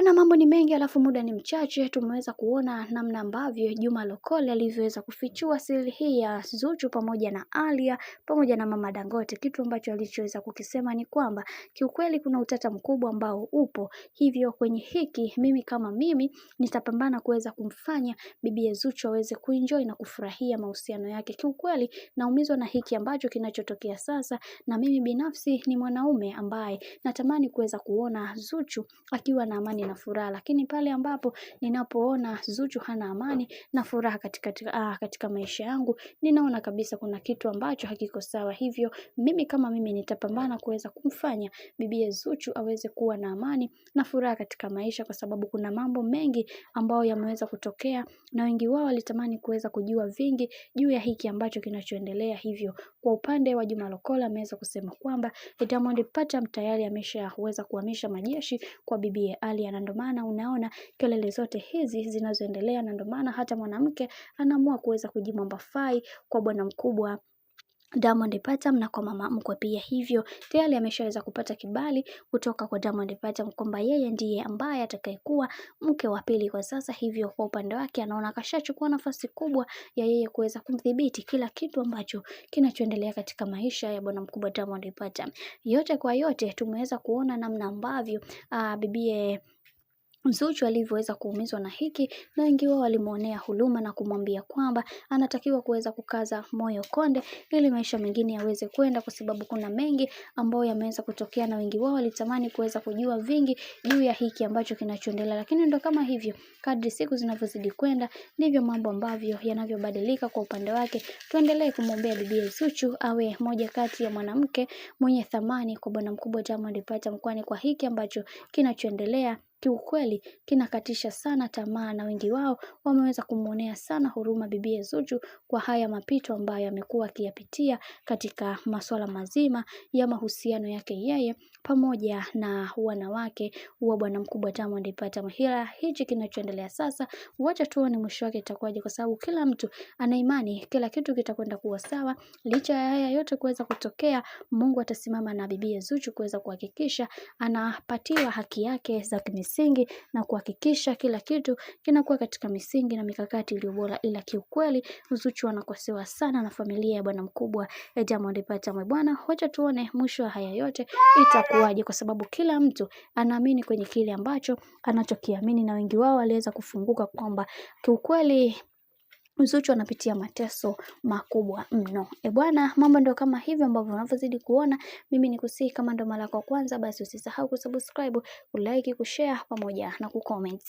Bwana, mambo ni mengi alafu muda ni mchache. Tumeweza kuona namna ambavyo Juma Lokole alivyoweza kufichua siri hii ya Zuchu pamoja na Alia pamoja na Mama Dangote. Kitu ambacho alichoweza kukisema ni kwamba kiukweli kuna utata mkubwa ambao upo. Hivyo kwenye hiki mimi kama mimi nitapambana kuweza kumfanya bibi Zuchu aweze kuenjoy na kufurahia mahusiano yake. Kiukweli naumizwa na hiki ambacho kinachotokea sasa, na mimi binafsi ni mwanaume ambaye natamani kuweza kuona Zuchu akiwa na amani na furaha, lakini pale ambapo ninapoona Zuchu hana amani na furaha katika maisha yangu, ninaona kabisa kuna kitu ambacho hakiko sawa. Hivyo mimi kama mimi nitapambana kuweza kumfanya bibi Zuchu aweze kuwa na amani na furaha katika maisha, kwa sababu kuna mambo mengi ambayo yameweza kutokea na wengi wao walitamani kuweza kujua vingi juu ya hiki ambacho kinachoendelea. Hivyo kwa upande wa Juma Lokole ameweza kusema kwamba Diamond Platnumz tayari ameshaweza kuhamisha majeshi kwa bibi Alia, na ndio maana unaona kelele zote hizi zinazoendelea, na ndio maana hata mwanamke anaamua kuweza kujimwamba fai kwa bwana mkubwa Diamond Platnumz na kwa mama mkwe pia. Hivyo tayari ameshaweza kupata kibali kutoka kwa Diamond Platnumz kwamba yeye ndiye ambaye atakayekuwa mke wa pili kwa sasa. Hivyo kwa upande wake anaona akashachukua nafasi kubwa ya yeye kuweza kumdhibiti kila kitu ambacho kinachoendelea katika maisha ya bwana mkubwa Diamond Platnumz. Yote kwa yote tumeweza kuona namna ambavyo bibie Zuchu alivyoweza kuumizwa na hiki, na wengi wao walimuonea huruma na kumwambia kwamba anatakiwa kuweza kukaza moyo konde ili maisha mengine yaweze kwenda, kwa sababu kuna mengi ambayo yameweza kutokea na wengi wao walitamani kuweza kujua vingi juu ya hiki ambacho kinachoendelea. Lakini ndo kama hivyo, kadri siku zinavyozidi kwenda ndivyo mambo ambavyo yanavyobadilika kwa upande wake. Tuendelee kumwombea bibi Zuchu awe moja kati ya mwanamke mwenye thamani kwa bwana mkubwa Diamond Platnumz, kwani kwa hiki ambacho kinachoendelea kiukweli kinakatisha sana tamaa, na wengi wao wameweza kumuonea sana huruma bibi Zuchu kwa haya mapito ambayo amekuwa akiyapitia katika masuala mazima ya mahusiano yake yeye pamoja na wanawake wa bwana mkubwa Diamond Platnumz. Hila hichi kinachoendelea sasa, wacha tuone mwisho wake itakuwaje, kwa sababu kila mtu ana imani kila kitu kitakwenda kuwa sawa. Licha ya haya yote kuweza kutokea, Mungu atasimama na bibi Zuchu kuweza kuhakikisha anapatiwa haki yake za misingi na kuhakikisha kila kitu kinakuwa katika misingi na mikakati iliyo bora. Ila kiukweli Zuchu anakosewa sana na familia ya bwana mkubwa Diamond Platnumz. Bwana, wacha tuone mwisho wa haya yote itakuwaje, kwa sababu kila mtu anaamini kwenye kile ambacho anachokiamini, na wengi wao waliweza kufunguka kwamba kiukweli Zuchu anapitia mateso makubwa mno. Bwana, mambo ndio kama hivyo ambavyo unavyozidi kuona. Mimi nikusihi kama ndo mara yako kwanza, basi usisahau kusubscribe, kulike, kushare pamoja na kucomment.